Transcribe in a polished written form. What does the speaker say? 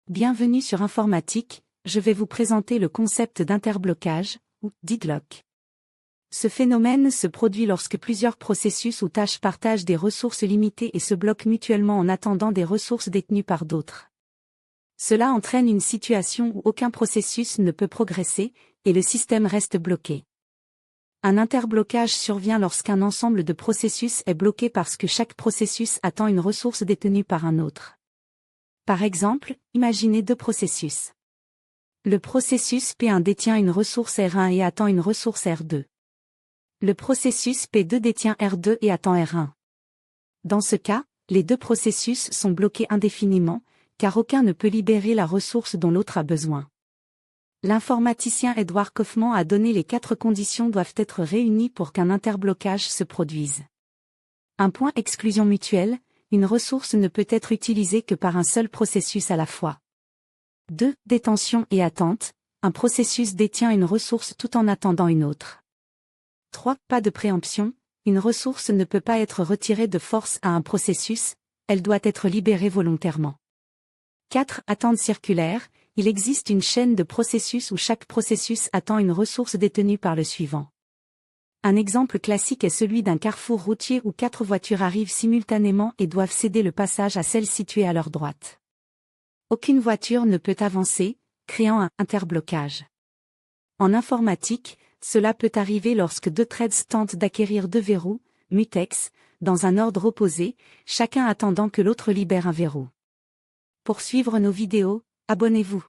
Bienvenue sur Informatique, je vais vous présenter le concept d'interblocage, ou deadlock. Ce phénomène se produit lorsque plusieurs processus ou tâches partagent des ressources limitées et se bloquent mutuellement en attendant des ressources détenues par d'autres. Cela entraîne une situation où aucun processus ne peut progresser, et le système reste bloqué. Un interblocage survient lorsqu'un ensemble de processus est bloqué parce que chaque processus attend une ressource détenue par un autre. Par exemple, imaginez deux processus. Le processus P1 détient une ressource R1 et attend une ressource R2. Le processus P2 détient R2 et attend R1. Dans ce cas, les deux processus sont bloqués indéfiniment, car aucun ne peut libérer la ressource dont l'autre a besoin. L'informaticien Edward Kaufman a donné les 4 conditions doivent être réunies pour qu'un interblocage se produise. 1. Exclusion mutuelle, une ressource ne peut être utilisée que par un seul processus à la fois. 2. Détention et attente, un processus détient une ressource tout en attendant une autre. 3. Pas de préemption, une ressource ne peut pas être retirée de force à un processus, elle doit être libérée volontairement. 4. Attente circulaire, il existe une chaîne de processus où chaque processus attend une ressource détenue par le suivant. Un exemple classique est celui d'un carrefour routier où 4 voitures arrivent simultanément et doivent céder le passage à celle située à leur droite. Aucune voiture ne peut avancer, créant un interblocage. En informatique, cela peut arriver lorsque 2 threads tentent d'acquérir 2 verrous, mutex, dans un ordre opposé, chacun attendant que l'autre libère un verrou. Pour suivre nos vidéos, abonnez-vous.